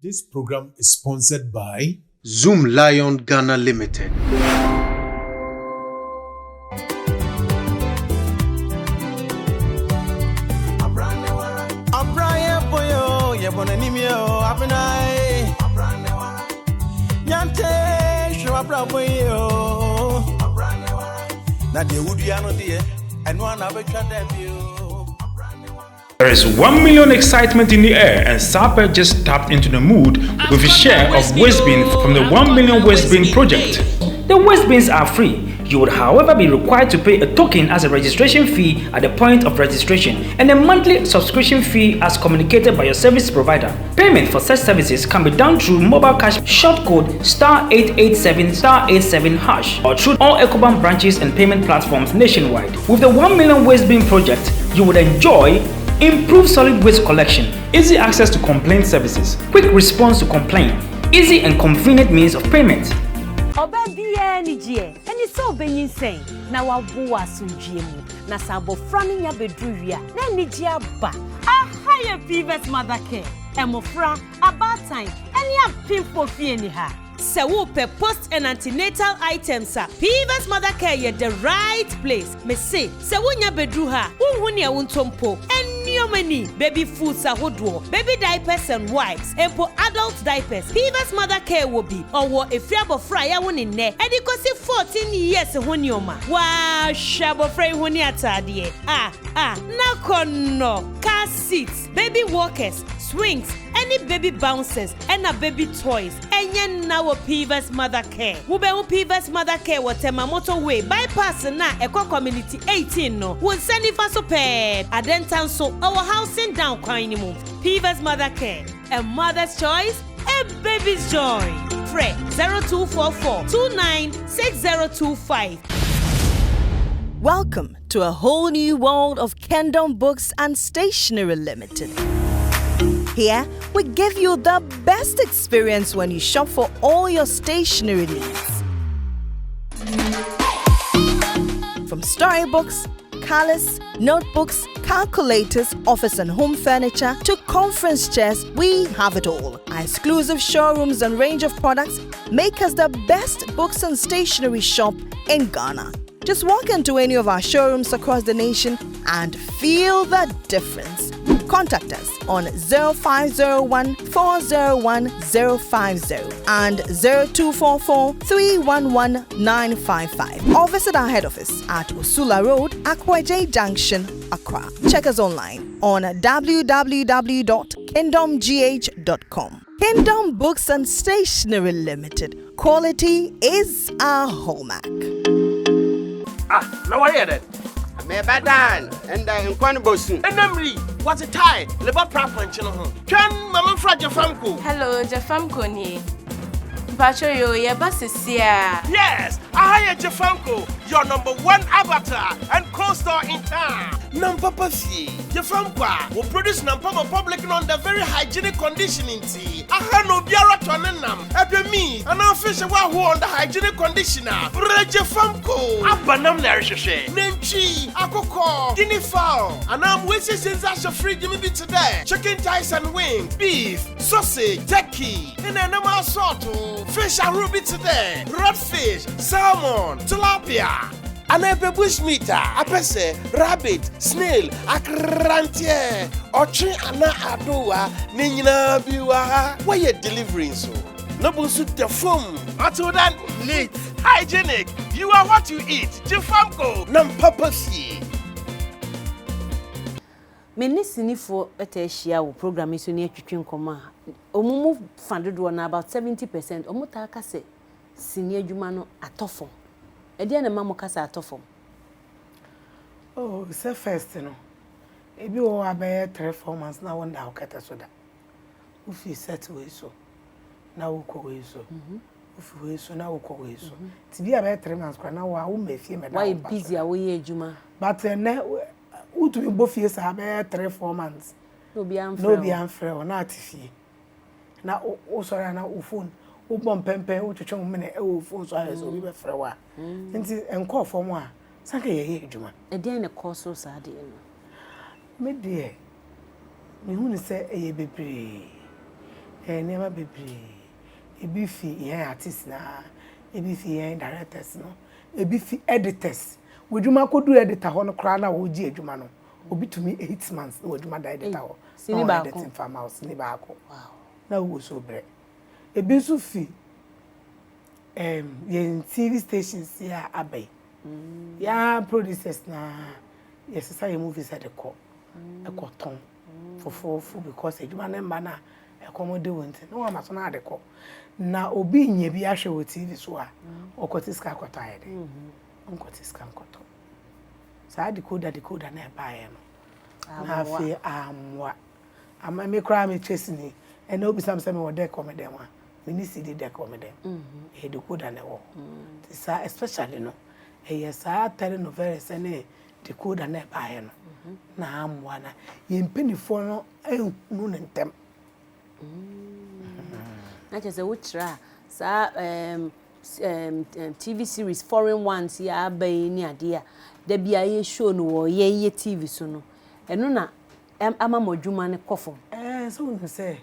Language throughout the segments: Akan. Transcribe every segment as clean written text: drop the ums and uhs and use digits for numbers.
This program is sponsored by Zoom Lion Ghana Limited. There is 1 million excitement in the air, and Sapper just tapped into the mood with his share of waste bin from the 1 million waste bin project. The waste bins are free. You would, however, be required to pay a token as a registration fee at the point of registration and a monthly subscription fee as communicated by your service provider. Payment for such services can be done through mobile cash short code *887*87# or through all Ecobank branches and payment platforms nationwide. With the 1 million waste bin project, you would enjoy improved solid waste collection, easy access to complaint services, quick response to complaint, easy and convenient means of payment. And so being saying, now our boa sunjimu, Nasabo Franning Bedruria, then Nijia ba, a higher previous mother care, Emofra, about time, and ya pimple fieniha. So pe post and antenatal items are Peeves Mother Care ye the right place. Me say, so when ya bedruha, unya untompo, and many baby foods are hodwo, baby diapers and wipes, and for adult diapers. Peeves Mother Care will be, or what if Yabo Fryer one in there, and it cost 14 years honioma. Wow, Shabo Frey honiata dear. No car seats, baby walkers, swings, any baby bouncers, and a baby toys, and yen now a Peeves Mother Care. Ube Peeves Mother Care will tell my motorway bypass na Eco Community 18 no. Won't send it for superb. Adentan so our housing down quine move. Peeves Mother Care, a mother's choice, a baby's joy. Fred 0244 296025. Welcome to a whole new world of Kingdom Books and Stationery Limited. Here, we give you the best experience when you shop for all your stationery needs. From storybooks, colors, notebooks, calculators, office and home furniture, to conference chairs, we have it all. Our exclusive showrooms and range of products make us the best books and stationery shop in Ghana. Just walk into any of our showrooms across the nation and feel the difference. Contact us on 0501 401 050 and 0244 311 955 or visit our head office at Usula Road, Akyere Junction, Accra. Check us online on www.kingdomgh.com. Kingdom Books and Stationery Limited. Quality is our hallmark. Now I hear that. Me badan and in Quanibosun. And Namri, what's a tie? Leba Prapan Channel. Can Mamma Fraja Famco? Hello, Jafamco ni. Pacho yo, your bus is here. Yes, I hired Jafamco, your #1 avatar and co-star in town. Nampa Si, Jafamqua will produce Nampama public on the very hygienic conditioning tea. I no biara tonenam, after me, an official who on the hygienic conditioner. Jafamco, Abanam Narisha, Nemchi, Akoko, guinea fowl, and I'm wishing since I shall free Jimmy today. Chicken thighs and wings, beef, sausage, turkey, and an animal sort. Fish and ruby today, rodfish, salmon, tilapia, and a bush meat, apese, rabbit, snail, akrantie, ochi ana adoa, nina biwa. Why you delivering so? Noble suit the foam. Until then, neat, hygienic. You are what you eat. Jafamco, Nampapasi. Menisini for eteshia program is near Chicken Coma. Omumu funded one about 70%. Omutaka say senior Jumano atofo. Ediana Mamokasa atofo. Oh, say first, no. Maybe we have 3-4 months now. One now cut us soda. If you set away so, now we go away so. If we so now we go away so. To be about 3 months, now we are may feel me. Why busy away, Juma? But who to be both years have 3-4 months. No be unfair or not if ye. Now, oh, sorry, now, phone. Who bomb pempe, who to show me a phone so I will be for a while. And call for one. Sanke, Juma. A day in a course so sad. Me dear, me who say a baby. Nema bebre. Ebi fi yen artist na, ebi fi yen directors no, ebi fi editors. Wodwuma kodu editor ho no kra na wo gi adwuma no. Obi to me 8 months na wodwuma da editor ho. Sini ba ko. Editing farm house ni ba ko. Wow. Na wo so bre. Ebi so fi yen TV stations ya abai. Ya producers na yes say movies at the call. A cotton for because adwuma na mba na accommodate won't no one must na adeko na obi nye bi ahwe wo TV so a okotiska kotaye de onkotiska nkoto sa decoder na ba ye no na afi amwa ama me kra me chesini ena obi sam me wode komede wa me ni CD de komede e decoder na wo sa especially no e yesa telenovelas ene decoder na ba ye no na amwa na ye mpenifo no ehunu ne ntem na chese wuchra sa TV series foreign ones ya abai ni ade a da bia ye show no wo ye TV so no eno na ama modwuma ne kofom so no say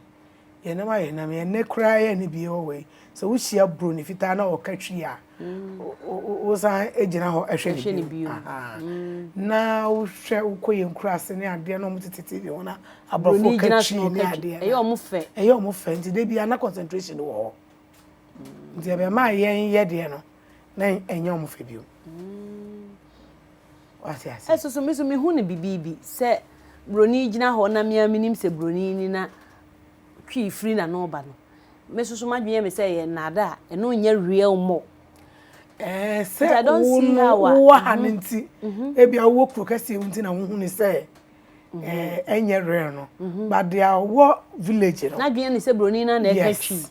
ye na ma ye na me ne kra ye ne bi o we so wo hia bro ne fita na o katwi a o sa ejina ho ehwe ne bi na wo hwe ukoye nkurase ne ade na omutete bi wona abrofo katwi ne ade eyo mo fe nti de bia na concentration wo ho nti be ma ye de no na enyo mo fe bio wasiasi so me hu ne bibibi se broni gina ho na mia minim se broni ni na twi free na no ba no me so madwe me se ye nada eno nya real mo se wo hanenti e bia wo prokasi unti na hu ni se enye real no but dia wo village no na dwe ni se broni na e ka twi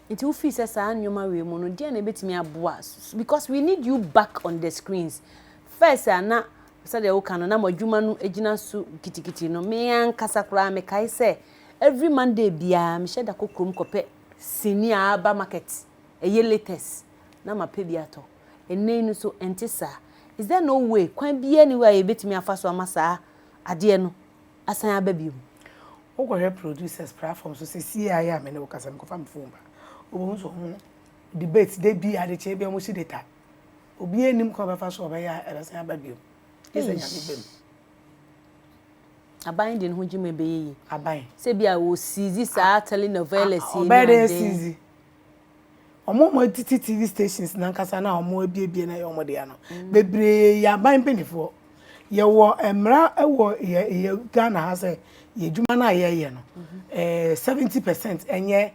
it will feel say anyoma we mo no dia na betimi aboa because we need you back on the screens first na say the okano na madwuma no egina su kitikiti no me ankasa kra me kai say every Monday bia me sheda kokrom kope senior aba market eye latest na ma pe bia to enenu so entisa is there no way kwan bia ni wa ye betimi afaso amasa ade no asan aba biu ogwe producers platforms so say CIA me ne okasa me kofa mfumba obo so debate de bi ade che bia mo si data obi enim ko ba fa so oba ya asan aba biu ese nya me bem aban de no jime be yi aban se bia wo sizi sa telenovelas yi na de sizi omo titi TV stations na nkasa na omo ebiebie na ye omo de ano bebre ya aban penifo ye wo emra ewo ye Ghana ha se ye dwuma na ye no 70% enye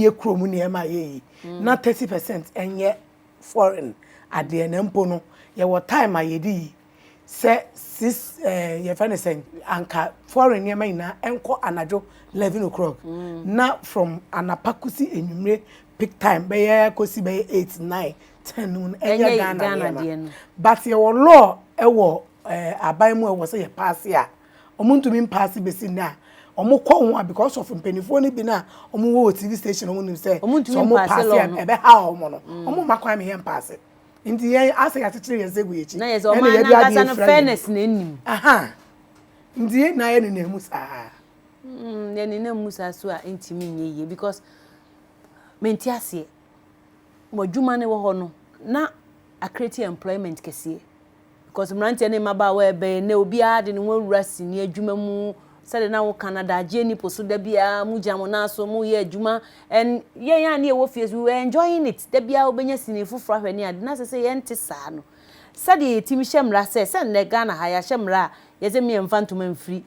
ye kromu ne ema ye na 30% enye foreign ade na mpo no ye wo time ayedi se sis ye fa ne sen anka foreign ye na enko anajo 11 o'clock na from anapakusi enwumre peak time be ye kosi be 8 9 10 noon enye Ghana but ye wo law ewo aban mu ewo se ye pass ya omuntu mi pass be si na omo ko ho because of mpenifo ni bi na omo wo TV station omo nim say so omo pass ya ebe ha omo no omo makwan me ye pass nti ye ase ya titire ye segu yechi na ye so man na kasa no fairness na enim aha nti ye na ye ne musa ye ne musa so a ntimi nye ye because menti ase mo dwuma ne wo ho no na a create employment kese because mrante ne maba wa ebe na obi ade ne wura sini adwuma mu sade na wo Canada jeni poso da bia mu jamo na so mu ye adwuma and ye ya ne wo face we were enjoying it da bia obenya sini fufura hwe ne ade na se ye nte saa no sade timi hyemra se ne Ghana ha ya hyemra ye ze me mfantoma mfiri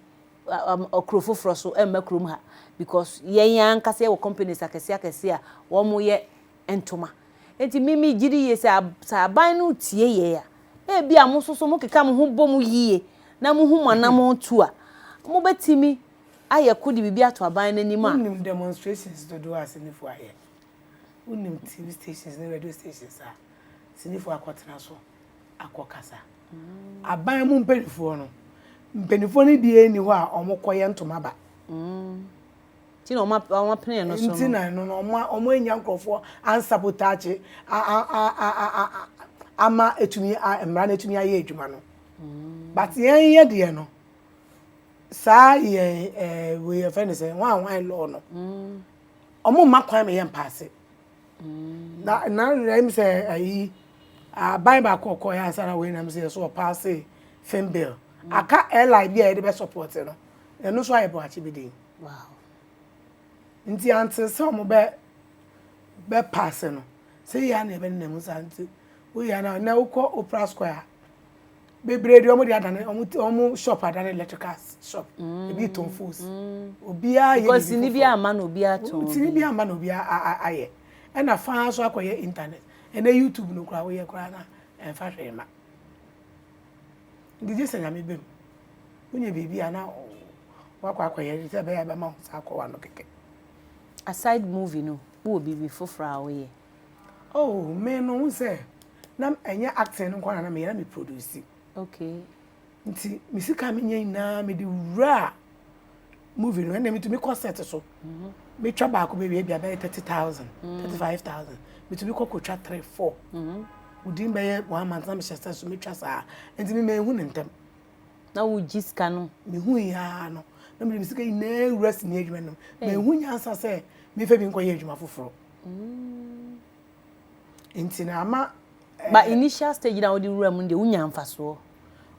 okrofoforo so emmakrom ha because ye ya nkase wo companies akese a wo mu ye entoma enti mimi gidi ye sa aban no tie ye ya e bia mo soso mo keka mo ho bom yie na mo hu manam otu a mo betimi aye kodi bibia to aban nanim a unim demonstrations to do as ni for aye unim TV stations na radio stations a sinifo akotena so akokasa aban mu mpenifo no mpenifo ni bi eni ho a omokoye ntoma ba ti no oma pene no so nti na no omo enya nkrofo an sabotage ama etumi emra na etumi aye adwuma no but yen ye de no sa ye we friend say one law no omo makwan me yem pass na rem say ayi bible akoko ya answer we na me say so pass film bill aka airline bia e be support no eno so ayebo achi bi din wow nti anti so mo be pass no say ya na e be na mu santi we ya na uko opera square bebre de omo de adane omo shop adane electrical shop e bi ton fools obia ye because ni bia ama na obia ton ni bia ama na obia aye e na fan so akoye internet e na YouTube no kura we ye kura na en fa hwe ma ndije senya me bem unye bibi ana wakwa akoye se be ya be ma sa akwa no keke aside movie no wo bibi fofra we oh me no say na enye acting no kwa na me ya me produce okay nti misika me nyen na me di wura movie no na me to me concert so me twa ba ko be bia 30,000 35,000 me to me ko twa 3 4 udin be 1 month na me shesta so me twa sa nti me hu ne ntem na wo jiska no me hu ya no na me misika na rest ni adwuma no me hu nya ansa se me fa bi nko ye adwuma foforo nti na ama but initial stage na odi wura mu de unya mfaso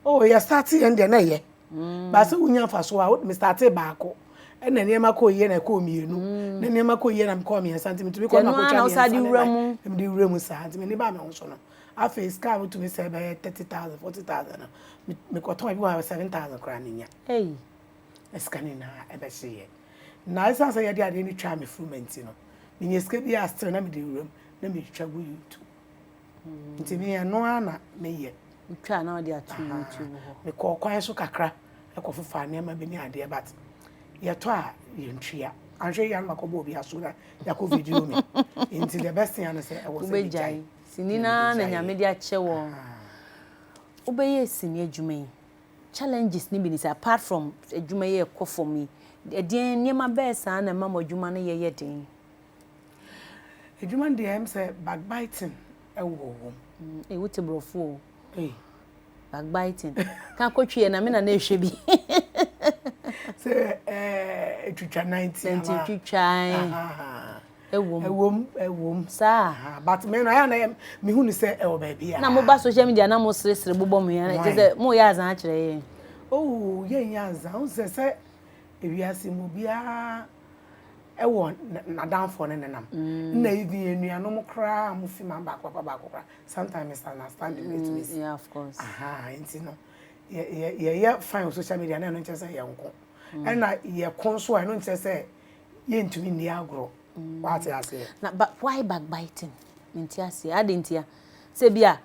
oh ya start and na ye ba se unya mfaso a me start baako e na niema ko ye na ko mienu na niema ko ye na me ko me centimeter me ko na ko twa na me wura mu me di wura mu centimeter ni ba me ho so no afa ska wo to me say be 30,000 40,000 me ko ton bi wa 7,000 kra nya hey eska ni na e be hye na isa say ye di ade ni twa me frument no me nyeska bi a still na me di wura mu na me twa go YouTube nti me no ana me ye twa na odi atu YouTube ho me ko kwan so kakra e ko fofa na ma be ni ade but ye to a ye ntwia anhwe ya ma ko bo bi aso na ya ko video me nti the best thing na say e was a jai sinina na nyame di ache wo obeye sini adwuma yi challenges ni bi ni say apart from adwuma ye ko for me edin niema be sa na ma adwuma na ye den adwuma de am say backbiting e wo wote brofo backbiting kan kotwe na me na ehwe bi say etwitwa 90 twitwa ewom sa but me na ya na me hu ni say e wo ba bia na mo ba social media na mo sresre bobo mo ya na say mo ya azan akire ye oh ye nya azan o say ewiase mo bia e wo na downfall ne nam na even enuano mo kra mo fi man ba kra sometimes understand it yeah of course nti no ye fine social media na no nche say ye nko e na ye konso e no nche say ye ntumi ni agro what I say na but why backbiting menti ase adentia se bia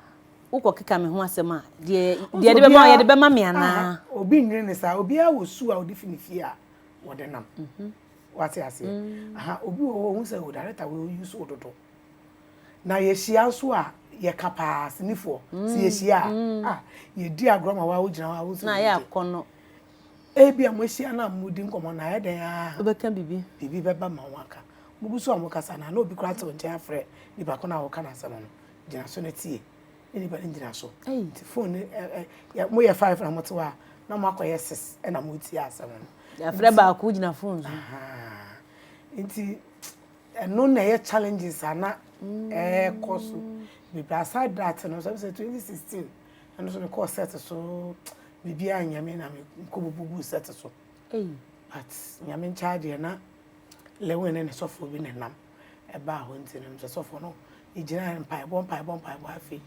ukokeka me ho asema de be ma ye de be ma me ana obi nwere ne sa obi a wosu a odi finifie a wode nam what I say obi wo say o director we use ododo na ye hia so a ye capacity nifo si ye hia ye di agroma wa wo gina wa wo na ye akono bia mo hia na mudi nkomo na ye den a obeka bibi beba ma waka mugusu amukasa na obi kura to ntia frɛ ni ba ko na wo kana asɛm no gina so na tie ni ba gina so ti phone mo ye 5 na moto a na mo akoye 6 na mo tie asɛm no ya frɛ ba ko gina phone so nti no na ye challenges ana course be aside that no so 2016 and so the course set so bibi anyame na me ko bubu set so but nyame charge na lewe ne sofo bi ne nam e ba ho nti ne sofo no e gina mpai bon afi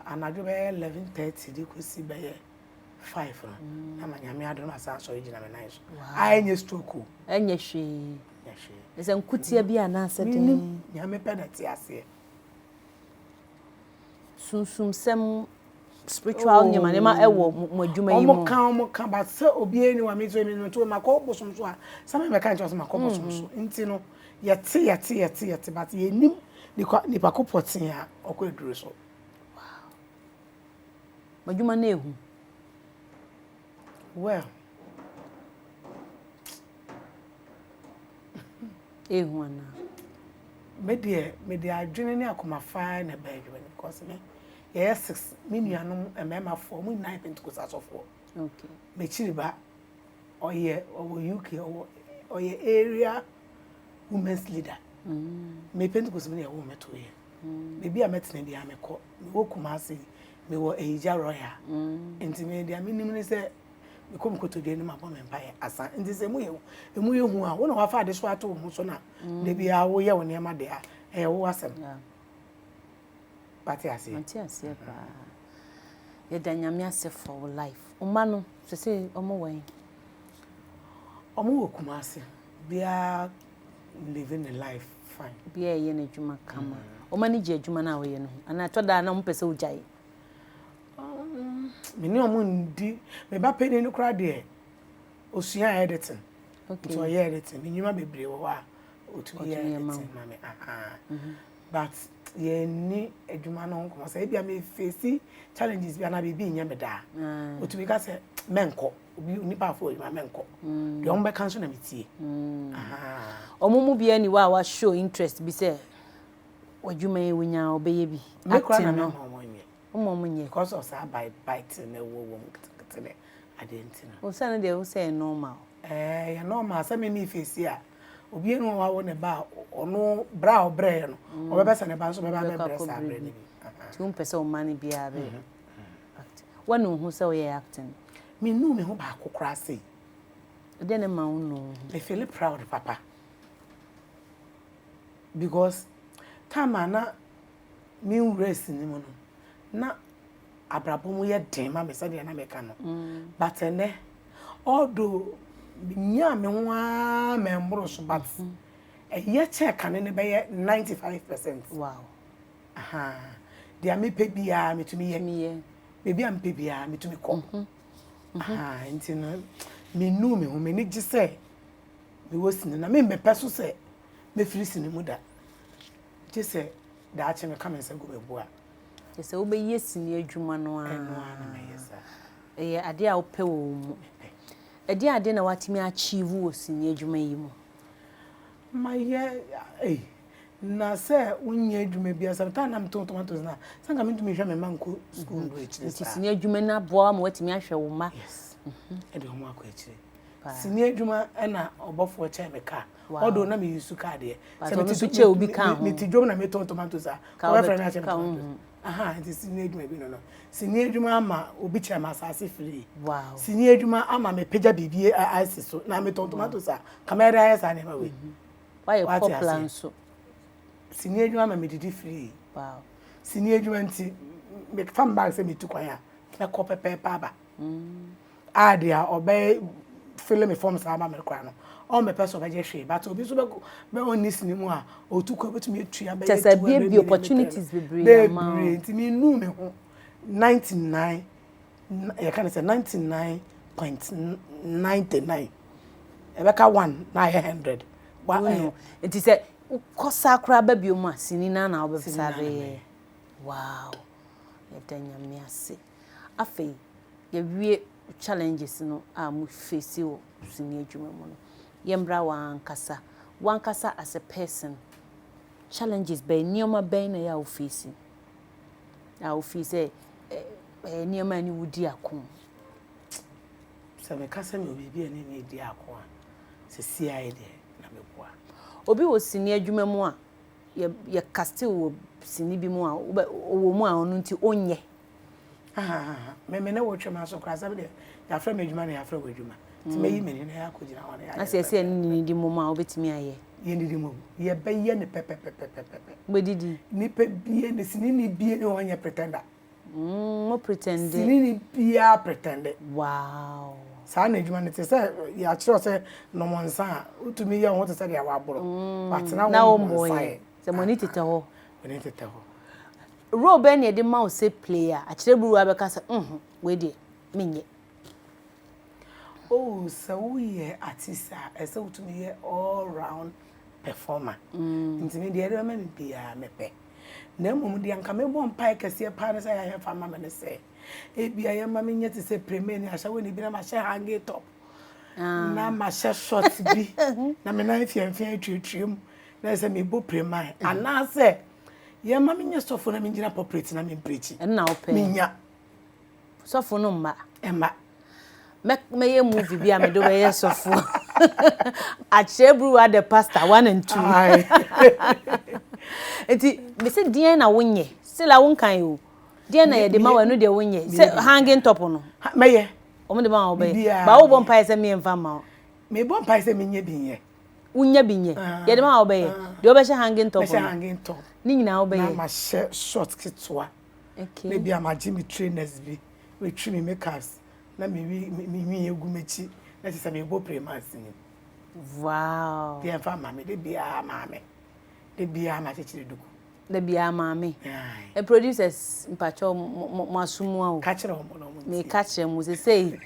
anadwo be 11:30 di ko si be 5 no na nyame ado na sa so e gina me nan so enye stroke enye hwe ese nkutia bi ana asede nyame penalty ase sunsum sem spiritual nyama nema ewo mo adwuma yi mo omo kan ba se obi eni wa me to makọ bosom so a sama me kan so makọ bosom so nti no yete but ye nim ni pa ko potin a okọ eduro so wow adwuma na ehu well ehu ana me de adwene ni akoma fa na ba adwene because me yes 6 minuanom emema 4 mu 9 pentecost asofo okay me chiriba oye UK oye area women's leader. Me Pentecost me woman to here. Maybe I met in the army court. Me wo Kumasi, me wo Eja Roya. Enti me dia me say me come ko to the ma bom empire asa. Enti say mu ye hu a wo na wa fa de so ato wo so na de bia wo ye wo ne ma de a wo asem. Pati ase ba. Ye da nyame ase for life. Oma no se omo wen. Omo wo Kumasi. Bia living a life fine. Bia ye na djuma kama. Oma ni je djuma na wo ye no. Ana to da na mo pese wo jai. Me ni omo ndi me ba pe ni no kra de osua editing. Okay. So yeah editing. Me nyuma bebre wo a otu ye editing ma me but ye ni adwuma no nko say bia me face challenges bia na bibi nya me da. Otu bi ka say menko obi nipa afọ ma menko. De on be cancel na metie. Omumu bia ni wa show interest bi say wadwuma ye wonya obeye bi. Acting no. Omomunye because of say bite na wo kitene identity no. O say na dey say normal. Ya normal say me face a obi enu wa wo ne ba ono bra obre no. Obebe say ne ba so be ba bre sa bre ni. Ti un pese o mani bia be. Wanu hu say o ye acting. Me nu me ho ba kokora say. De ne ma unu. I feel proud papa. Because time na me race ni mo no. Na abrabom ye den ma me say de na me ka no. But ene although nya me ho a me mbro so but ye check an ne be 95%. Wow. Dia me pe bia me tumi ye. Baby am pe bia me tumi ko. Nti no me nu me ho me ni gise me wosini na me peso se me firi sini mu da. Gise da ache me come say go be boa. Gise wo be yesini adwuma no a. Eno ana me yesa. Eye ade a wo pe wo mu. Ade na watimi achieve wo sini adwuma yi mu. Ma ye na se unye adwuma bia sometimes na me tomatoes na sanga me dumi hwe me manko school ndo echire sa. Sini adwuma na boa ma watimi ahwe wo ma. Yes. Ede ho akọ echire. Sini adwuma na obofo che me ka. Odo na me yusu ka de. Se me ti che obi ka ho. Me ti dwom na me tomatoes a. Ka we friend na che me. Nti sini adwuma bi no. Sini adwuma ama obi che ma asase free. Wow. Sini adwuma ama me peja bibie ice so na me tomatoes a. Camera ya sa na ma we. Why you popular so? Sini adwuma ama me didi free. Wow. Sini adwuma nti me fam bag se me tu kwan a. Na ko pepe pa ba. Adia obey fill me form sa ba me kwa no. O me person be je hwe but obi so be oni sini mu a otu ko betumi etua be. Just be opportunities be bring am. Nti me nu me ho 99 you can say 99.99 ebeka 1 na 100 it is a kosa kra ba bi o ma sini na obefisa be. Wow. Yedanya me ase afei ye wie challenges no a mu face o sini adwuma mu no yembra wankasa as a person challenges be nioma be na ya office nioma ni wudi akon se me kasa me obi bia ni di akon se CI de na me boa obi wo sini adwuma mu a ye caste wo sini bi mu a wo mu a onu nti onye me na wo twema so kra sabe de ya fra me adwuma na ya fra wo adwuma ti me yi me ni na ya ko gina wona ya na se ni di mu ma obetimi aye ye ni di mu ye be ye ne pepe bedidi ni pe bie ne sini ni bie ni won ye pretender mo pretend sini ni bia pretend. Wow. Sa na adwuma ne te se ya kire se no monsa utumi ye ho te se de ya waboro but na wo monsa se money tete ho role ben ye de ma o say player Akyere Buruwaa be ka say we de menye. Oh, so we artist as utumi ye all round performer. Ntimi de ere ma me bia mepe. Na mum de anka me bom pai kase pa na say ya fa mama ne say. E bia ye ma me nyete say premier ni ahya we ni bi na ma hye hang top. Na ma hye short bi. Na me na fianfian twetwem. Na say me bo premier. Ana say ye ma me nye sofo na me ngina corporate na me preach. Na open. Me nya. Sofo no mma. Emma. me movie bi am do we sofo. Akyere Bruwaa the pastor 1 and 2. Enti me say dean na wonye. Still a won kan o. Dean na ye de ma wa no de wonye. Say hanging top no. Meye. O me de ma obey. Ba wo bon pai say me mfa ma. Me bon pai say me nye binye. Unya binye. Ye de ma obey. De obe she hanging top. Me she hanging top. Ni nyina obey. Na ma short kitwa. Okay. Maybe am a Jimmy trainers bi. We trim me makers. Na me egu mechi. Na say me go premas ni. Wow. The fa mama de bia mama. De bia ma chechire duku. The bia mama. The producers mpacho masumu a. Catch them no. Me catch them we say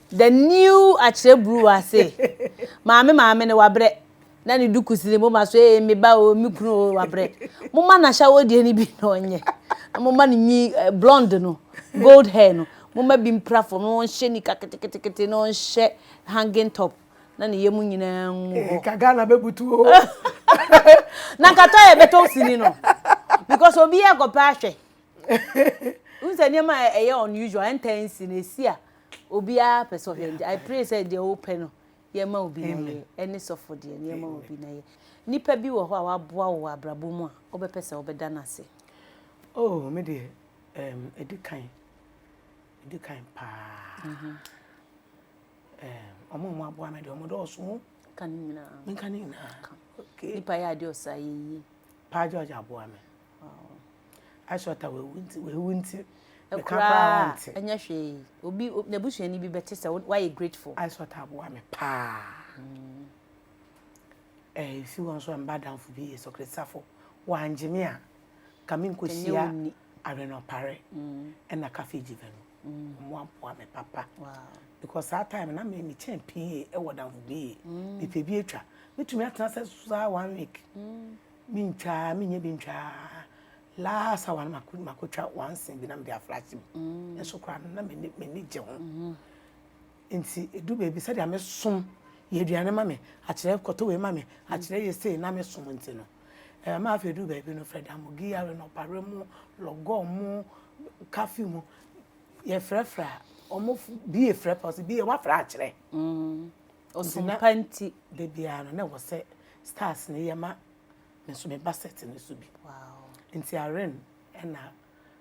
the new Akyere Bruwaa say. Mama ne wabre. Na ni duku sire mo maso me ba o mi kunu o wabre. Mo ma na sha wo de ni bi no onye. Mo ma ni blonde no. Gold hair no. Mo ma bi mpra for no hye ni kaketekete no hye hanging top. Na ne yemu nyina ngo. Kaga na bebutu o. Na kato e beto sini no. Because obi e go pa hwe. Unse niam e unusual intense na esi a obi a person hwe. I pray say the open no. Ye ma obi na ye. Any sofo de ye ma obi na ye. Nipa bi wo ho a waboa wo abrabo mu a obepese obeda na se. Oh, me de edikan pa. Omo mo aboa me de omo do so Kanina. Okay. Nipa ya de osayi. Pa George aboa me. I shot we wunti. Ekra enya hwe. Obi na busuani bi bete se why you grateful. I shot aboa me pa. If you want so mbadam fu bi so kresafo. Wanjime a kamin ko sia areno pare. And na cafe jivenu. Mo aboa me papa. Wow. Because that time na me champion e wodam fu bi. Me pe bi atwa. Metumi atena se so 1 week. Me nye bi ntwa. Last one makotwa once bi na me dia flash bi. Eso kra na me ni je ho. Enti edu baby said ya me som ye aduane ma me Akyere koto we ma me Akyere ye say na me som enti no. Ma fa edu baby no Fred amogi ya no pare mu logo mu cafe mu ye frefra omo bi ye frɛ pause bi ye wa fra Akyere. Osumpanti de bia no na wo se stars ne ye ma me so me basket ne so bi. Wow. Nti aren na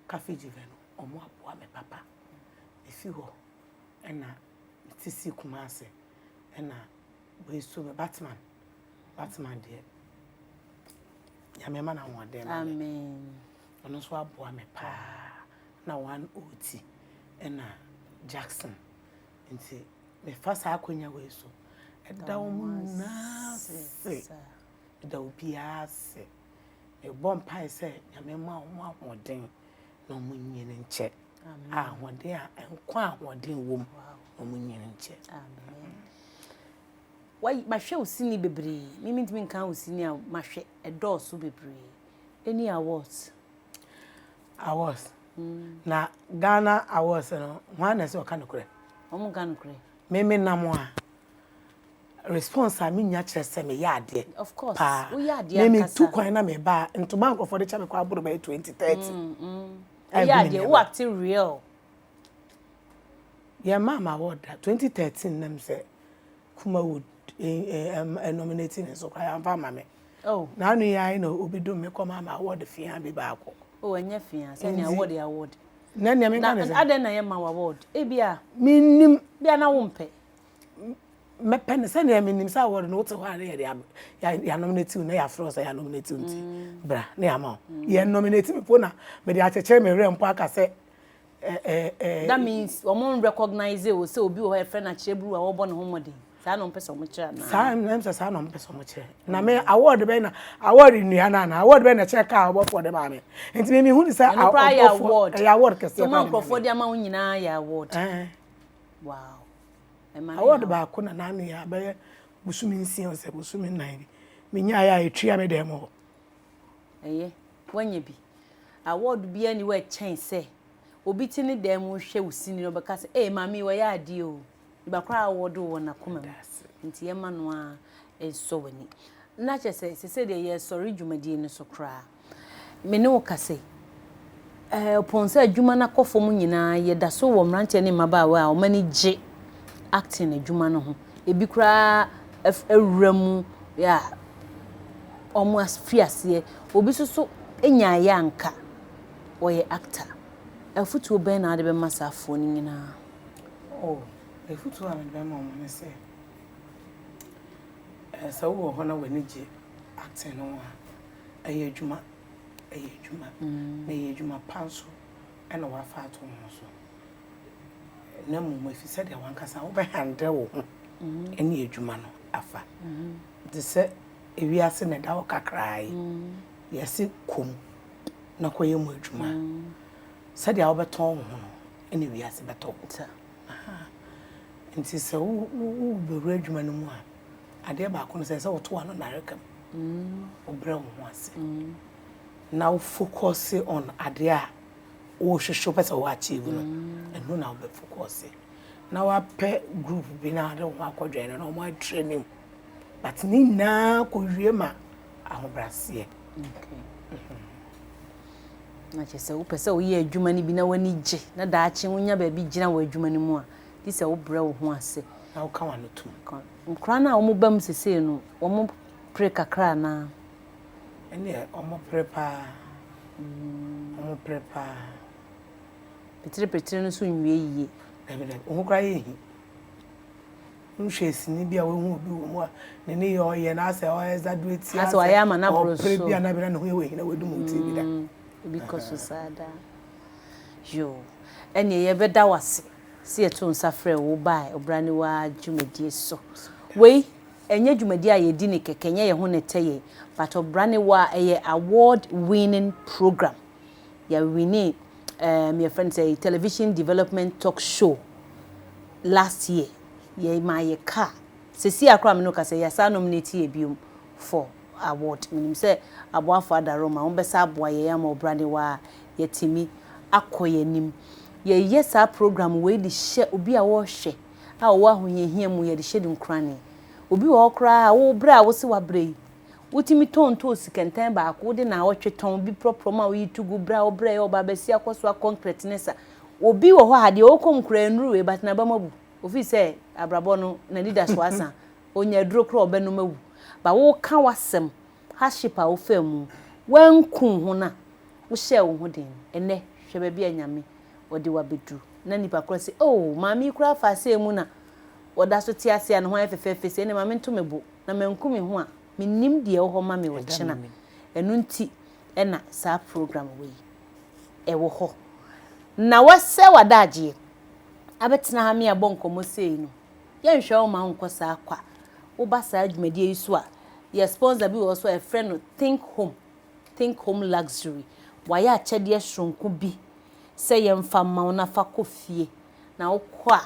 cafe jivenu omo aboa me papa. Efi ho na tisi kumase na we so me Batman de ya me ma na ho de na. Amen. Ono so aboa me pa na 1OT na Jackson. Nti me fasa akonya we so da wo na se da obia se e bom pai se ya me ma wo ahoden na mo nyine nche. Ahoden a nkwa ahoden wom na mo nyine nche. Amen. Why mahwe usini bebre mimi ntimi nkan usini a mahwe edoso bebre any awards na Ghana awards no wana se okanokure omo ganokure meme namo a response a minya kyerese me yade of course we yade meme tu kwan na me ba ntoma nkofo de chame kwa aburo ba 2030 yade who act real ya mama award 2013 nam se kuma would nominating so kwa amfa mame oh na anu ya no obido me kwa mama award fia be ba ko oh enya fia say na award na ne me kan say aden na ye ma award e bia minim bia na wo mpe me pen say na minim say award no to hwa ya nominate na ya fro say ya nominate nti bra na ya ma ye nominate me po na me de acheche me rempo aka say that means we recognize we say obi o he friend Akyere Bruwaa wo bo ne ho modern sa no mpesa mo kire na sa nem say sa no mpesa mo kire na me award be na award nua na award be na check ka obo for dem ame enti me hu ni say award ya award kese so man profo dia ma nyina ya award wow award ba ko na anu ya be busumi nsia o se busumi nan me nya ya etria me dem ho wanya bi award bi ani we chen say obi tini dem hwe usini no beka say mami we ya ade o ibakra award wo na kuma nti yema no a enso wani na che say de ye sorry dwumadi ni so kra me ne wo kase ponse adwuma na kofo mu nyina ye da so wo mranche ne maba wa o mani je acting adwuma no ho ebi kura ewuramu ya omo asfiase obi so enya ya anka oye actor afutu ben na de be masafo ni nyina oh afutu a me be ma me say so wo ho na wani je acting no a aye adwuma na aye adwuma panso ena wa fa ato mo so na mo fi said ya wankasa wo be hande wo ho ene adwuma no afa de se ewiase na da wo kakrai yesi kum na koye mo adwuma said ya wo beton ho ene wiase beton aha nti se wo beru adwuma no mu a ade ba ko no se wo to ano na rekam obrɛ wo ho ase now focus on ade a wo hwehwe pesa wo achieve no eno na wo be focus now a pe group bi na ade wo akodwen no mo training but ni na ko wie ma ahobrase okay na chese wo pesa wo ye adwuma ni bi na wani gye na daache wonya ba bi gina wo adwuma ni mu a di se wo brɛ wo ho ase na wo ka wa no tum nkra na wo mo bam sese no wo mo pre kakra na ene omo prepare petire no so nwie yiye ebe o kra ye hi nhwe ni bia wo hu obi wo mu a ne ne yo ye na ase o exaggerate ase wa ya ma na bro so pre bia na bia na ho ye we hi na wedu mu ti bi da because so sada yo ene ye be da wase se eto nsafre wo bai obrani wa dwumedie so we enye dwumedie a ye di ne kekenye ye ho ne teye but obrani wa eye award winning program ya winning my friend say television development talk show last year ye my car sesi akra me no ka say ya sa nominate ye biom for award menim say aboa father Roma on besa aboa ye am obrani wa yetimi akoyenim ye yesa program we di she obi a wo hwe a wo ahoyehia mu ye di she di nkrane obi wo kra wo bra wo se wa bra wotimi tonto sikentan ba ko de na wotwe ton bi proproma wo yitugu bra wo bra yo ba besi akoso concrete nesa obi wo ho ade wo kom kra nru e but na ba mabu ofi se abrabo no na leaders wasa onya duro kra obenu mawu ba wo ka wasem hardship a wo famu wankun ho na wo hye wo ho den ene hwe ba bia nyame odi wa bedru na nipa kra se oh mami kra fa se mu na oda so ti ase an ho afefefe se ne mami ntomebo na mankumi ho a minim de wo ma me wo chena enu nti ena sa program we e wo ho na wase wadaje abetena ha me abonkomo sei no ye nhwe wo ma nko sa akwa wo ba sa adwumadi yiso a ye sponsor bi wo so a friend no think home luxury waya achede hronko bi se ye mfa ma na fa kofie na wo kwa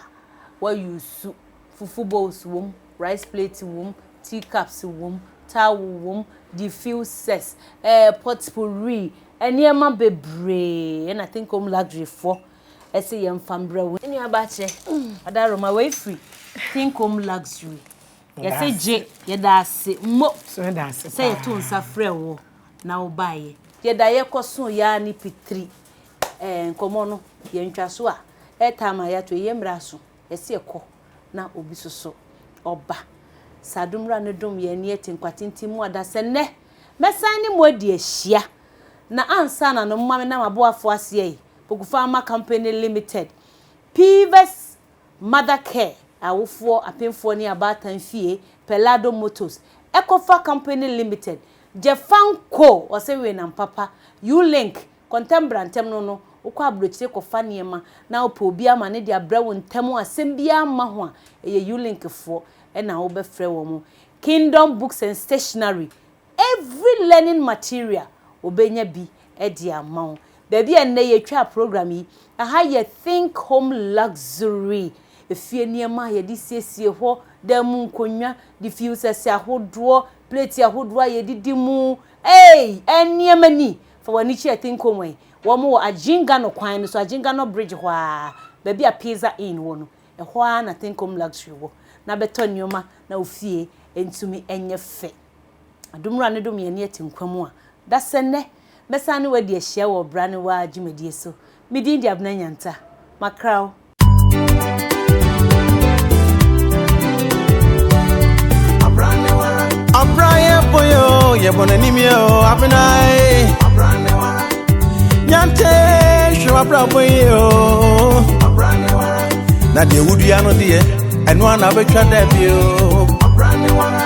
wa yusu fufu bowls wom rice plate wom tea cups wom towel wom diffusers potpourri eniema bebre and I think home luxury for ese ye mfambra wo eni abache adaroma we free think home luxury yese je ye da se mo so da se say to nsafre wo na wo baye ye da ye koso ya ni pitri nkomo no ye ntwa so a etama ya to ye mra so yese ekọ na obi soso oba sadumra ne dom ye ne tinkwatentimu adase ne mesan ni modi ahia na ansa na no mama na maboafo ase yi Pogufama Company Limited Pives Mother Care awofo apemfo ni abatan fie Pelado Motors Ecofa Company Limited Jefanko osewe na papa U-Link Contemporary ntem no ukwa abrochire kofa niema na opo obi ama ne dia brewo ntem asem bia ma ho a eye U-Link fo na wo be frɛ wo mo Kingdom Books and Stationery every learning material obenya bi e dia ama baby enne ye twa program yi aha ye think home luxury efie niema ye di siesie ho da mu nkonwa diffusers ahodo plate ahodo ye didi mu eniema ni for wani chi think home wo mo ajinga no kwan so ajinga no bridge ho a baby a pizza in wo no e ho a na think home luxury wo na beto nyoma na ofie entumi enye fe adumra ne dum ye ne atinkwamu a da sene mesane wadi ahia wo brane wa dwumedie so Akyere Abena Nyanta makraw on Enimio, Abena Nyanta, show up bravo you. Nadia would be another, and one of a child debut.